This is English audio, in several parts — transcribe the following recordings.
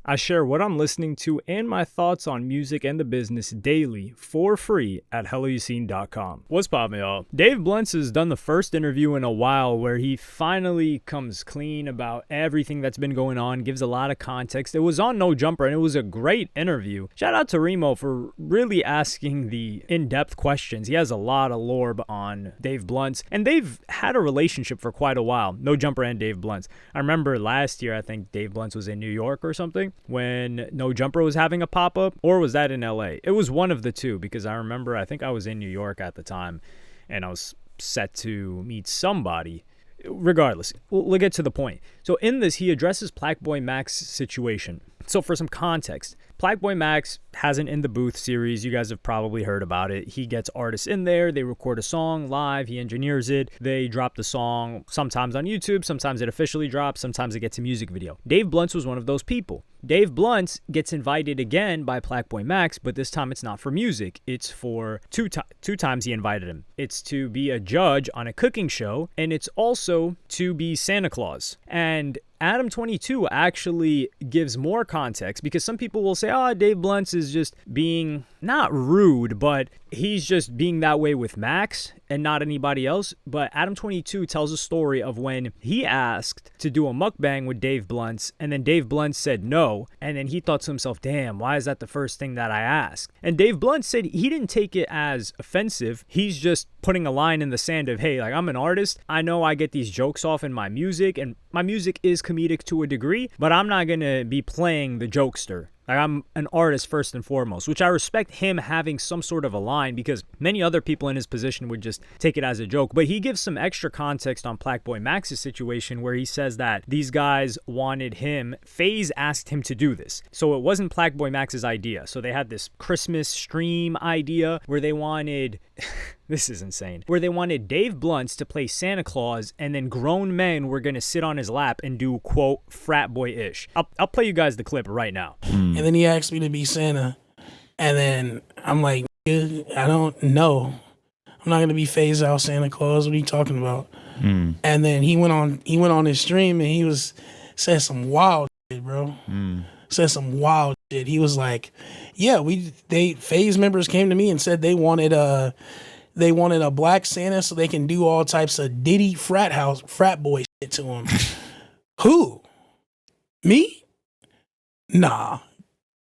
I share what I'm listening to and my thoughts on music and the business daily for free at helloyassine.com. What's poppin', y'all? Dave Blunts has done the first interview in a while where he finally comes clean about everything that's been going on, gives a lot of context. It was on No Jumper, and it was a great interview. Shout out to Remo for really asking the in-depth questions. He has a lot of lore on Dave Blunts, and they've had a relationship for quite a while, No Jumper and Dave Blunts. I remember last year, I think Dave Blunts was in New York or something when No Jumper was having a pop-up, or was that in LA? It was one of the two, because I remember, I think I was in New York at the time, and I was set to meet somebody. Regardless, we'll get to the point. So in this, he addresses PlaqueBoyMax's situation. So for some context, PlaqueBoyMax has an In the Booth series. You guys have probably heard about it. He gets artists in there. They record a song live. He engineers it. They drop the song sometimes on YouTube. Sometimes it officially drops. Sometimes it gets a music video. Dave Blunts was one of those people. Dave Blunts gets invited again by PlaqueBoyMax, but this time it's not for music. It's for two times he invited him. It's to be a judge on a cooking show, and it's also to be Santa Claus. And Adam22 actually gives more context, because some people will say, Dave Blunts is just being not rude, but he's just being that way with Max and not anybody else. But Adam22 tells a story of when he asked to do a mukbang with Dave Blunts, and then Dave Blunts said no, and then he thought to himself, damn, why is that the first thing that I asked? And Dave Blunts said he didn't take it as offensive. He's just putting a line in the sand of, hey, like, I'm an artist. I know I get these jokes off in my music, and my music is comedic to a degree, but I'm not going to be playing the jokester. Like, I'm an artist first and foremost, which I respect him having some sort of a line, because many other people in his position would just take it as a joke. But he gives some extra context on PlaqueBoyMax's situation, where he says that these guys wanted him, FaZe asked him to do this. So it wasn't PlaqueBoyMax's idea. So they had this Christmas stream idea where they wanted... This is insane. Where they wanted Dave Blunts to play Santa Claus, and then grown men were going to sit on his lap and do, quote, frat boy-ish. I'll play you guys the clip right now. And then he asked me to be Santa. And then I'm like, I don't know. I'm not going to be phased out Santa Claus. What are you talking about? And then he went on his stream, and he said some wild shit, bro. Said some wild shit. He was like, yeah, FaZe members came to me and said they wanted a black Santa so they can do all types of Diddy frat boy shit to him. Who? Me? Nah.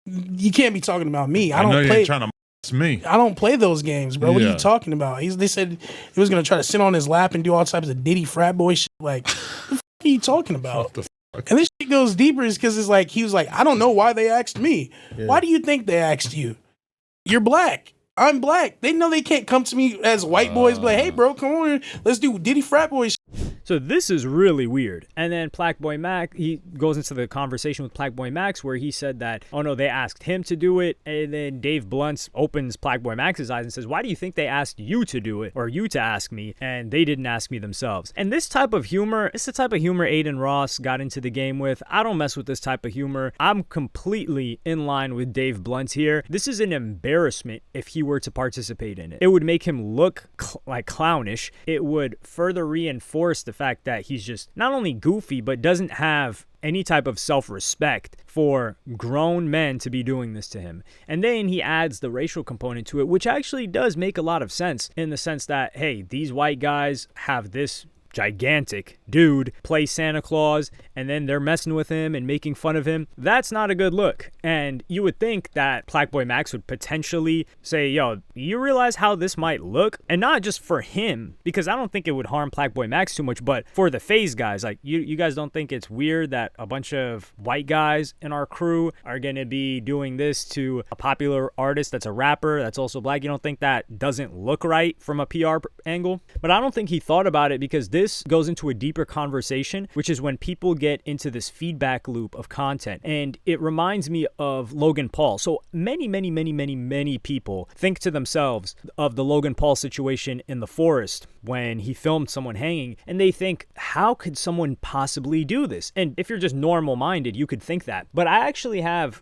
You can't be talking about me. I don't play. Trying to me. I don't play those games, bro. What are you talking about? They said he was gonna try to sit on his lap and do all types of Diddy frat boy shit. Like, what the fuck are you talking about? What the fuck? And this shit goes deeper, is because it's like, he was like, I don't know why they asked me. Yeah. Why do you think they asked you? You're black. I'm black. They know they can't come to me as white boys, but like, hey, bro, come on, let's do Diddy frat boy shit. So this is really weird. And then PlaqueBoyMax, he goes into the conversation with PlaqueBoyMax where he said that, oh no, they asked him to do it. And then Dave Blunts opens PlaqueBoyMax's eyes and says, why do you think they asked you to do it, or you to ask me, and they didn't ask me themselves? And this type of humor, it's the type of humor Aiden Ross got into the game with. I don't mess with this type of humor. I'm completely in line with Dave Blunts here. This is an embarrassment if he were to participate in it. It would make him look like clownish. It would further reinforce the fact that he's just not only goofy, but doesn't have any type of self-respect for grown men to be doing this to him. And then he adds the racial component to it, which actually does make a lot of sense, in the sense that, hey, these white guys have this gigantic dude play Santa Claus, and then they're messing with him and making fun of him. That's not a good look. And you would think that PlaqueBoyMax would potentially say, yo, you realize how this might look? And not just for him, because I don't think it would harm PlaqueBoyMax too much, but for the FaZe guys. Like, you guys don't think it's weird that a bunch of white guys in our crew are going to be doing this to a popular artist that's a rapper that's also black? You don't think that doesn't look right from a PR angle? But I don't think he thought about it, because this goes into a deeper conversation, which is when people get into this feedback loop of content. And it reminds me of Logan Paul. So many people think to themselves of the Logan Paul situation in the forest when he filmed someone hanging, and they think, how could someone possibly do this? And if you're just normal minded, you could think that. But I actually have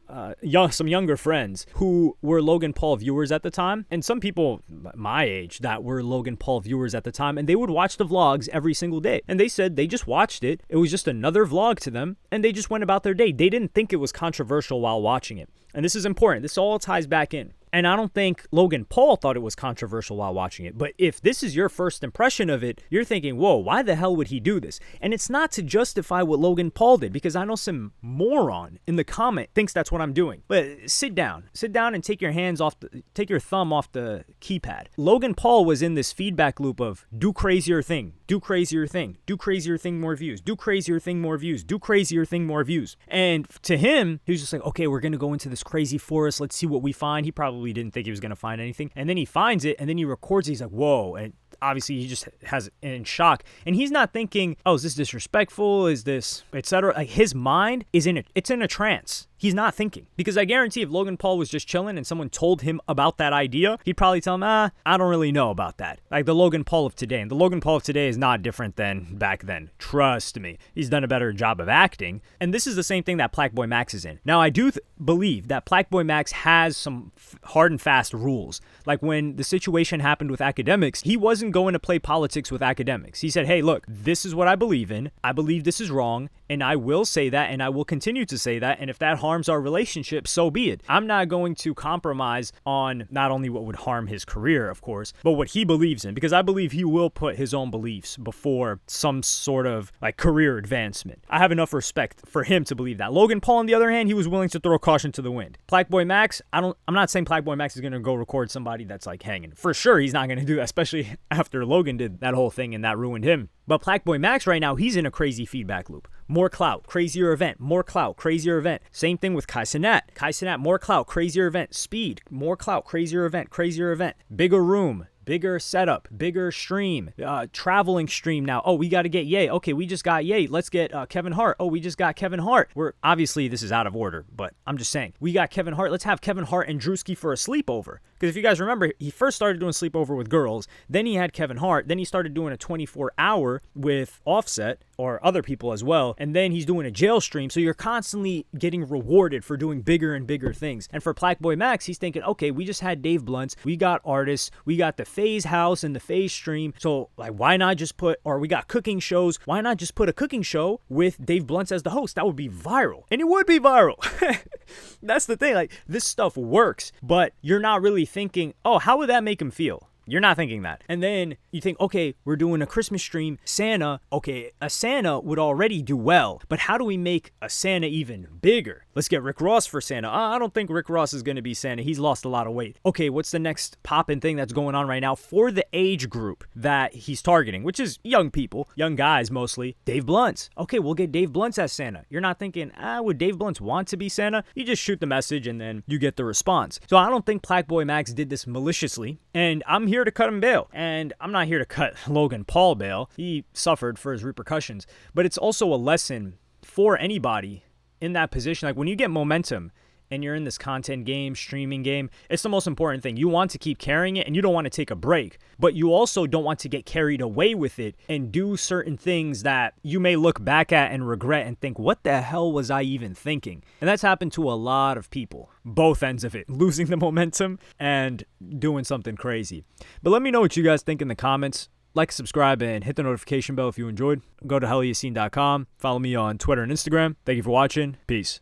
some younger friends who were Logan Paul viewers at the time, and some people my age that were Logan Paul viewers at the time, and they would watch the vlogs every single day. And they said they just watched it. It was just another vlog to them, and they just went about their day. They didn't think it was controversial while watching it. And this is important. This all ties back in. And I don't think Logan Paul thought it was controversial while watching it. But if this is your first impression of it, you're thinking, whoa, why the hell would he do this? And it's not to justify what Logan Paul did, because I know some moron in the comment thinks that's what I'm doing. But sit down and take your thumb off the keypad. Logan Paul was in this feedback loop of do crazier thing, do crazier thing, do crazier thing, more views, do crazier thing, more views, do crazier thing, more views. And to him, he was just like, okay, we're going to go into this crazy forest. Let's see what we find. He probably didn't think he was going to find anything. And then he finds it, and then he records it. He's like, whoa. And obviously he just has it in shock. And he's not thinking, oh, is this disrespectful? Is this, etc. Like, his mind is in a trance. He's not thinking. Because I guarantee if Logan Paul was just chilling and someone told him about that idea, he'd probably tell him, I don't really know about that. Like the Logan Paul of today. And the Logan Paul of today is not different than back then. Trust me. He's done a better job of acting. And this is the same thing that PlaqueBoyMax is in. Now, I do believe that PlaqueBoyMax has some hard and fast rules. Like when the situation happened with academics, he wasn't going to play politics with academics. He said, hey, look, this is what I believe in. I believe this is wrong. And I will say that, and I will continue to say that. And if that harms our relationship, so be it. I'm not going to compromise on not only what would harm his career, of course, but what he believes in, because I believe he will put his own beliefs before some sort of like career advancement. I have enough respect for him to believe that. Logan Paul, on the other hand, he was willing to throw caution to the wind. PlaqueBoyMax, I'm not saying PlaqueBoyMax is going to go record somebody that's like hanging. For sure, he's not going to do that, especially after Logan did that whole thing and that ruined him. But PlaqueBoyMax right now, he's in a crazy feedback loop. More clout, crazier event, more clout, crazier event. Same thing with Kai Cenat, more clout, crazier event. Speed, more clout, crazier event, crazier event. Bigger room, bigger setup, bigger stream, traveling stream now. Oh, we got to get Ye. Okay, we just got Ye. Let's get Kevin Hart. Oh, we just got Kevin Hart. Obviously, this is out of order, but I'm just saying. We got Kevin Hart. Let's have Kevin Hart and Drewski for a sleepover. Because if you guys remember, he first started doing sleepover with girls. Then he had Kevin Hart. Then he started doing a 24-hour with Offset or other people as well. And then he's doing a jail stream. So you're constantly getting rewarded for doing bigger and bigger things. And for PlaqueBoyMax, he's thinking, okay, we just had Dave Blunts. We got artists. We got the FaZe house and the FaZe stream. So like, why not just we got cooking shows. Why not just put a cooking show with Dave Blunts as the host? That would be viral. And it would be viral. That's the thing. Like, this stuff works, but you're not really thinking, oh, how would that make him feel? You're not thinking that. And then you think, okay, we're doing a Christmas stream. Santa, okay, a Santa would already do well, but how do we make a Santa even bigger? Let's get Rick Ross for Santa. I don't think Rick Ross is going to be Santa. He's lost a lot of weight. Okay, what's the next poppin' thing that's going on right now for the age group that he's targeting, which is young people, young guys mostly? Dave Blunts. Okay, we'll get Dave Blunts as Santa. You're not thinking, would Dave Blunts want to be Santa? You just shoot the message and then you get the response. So I don't think PlaqueBoyMax did this maliciously, and I'm here to cut him bail. And I'm not here to cut Logan Paul bail. He suffered for his repercussions. But it's also a lesson for anybody in that position. Like, when you get momentum and you're in this content game, streaming game, it's the most important thing. You want to keep carrying it and you don't want to take a break, but you also don't want to get carried away with it and do certain things that you may look back at and regret and think, what the hell was I even thinking? And that's happened to a lot of people, both ends of it, losing the momentum and doing something crazy. But let me know what you guys think in the comments. Like, subscribe, and hit the notification bell if you enjoyed. Go to helloyassine.com. Follow me on Twitter and Instagram. Thank you for watching. Peace.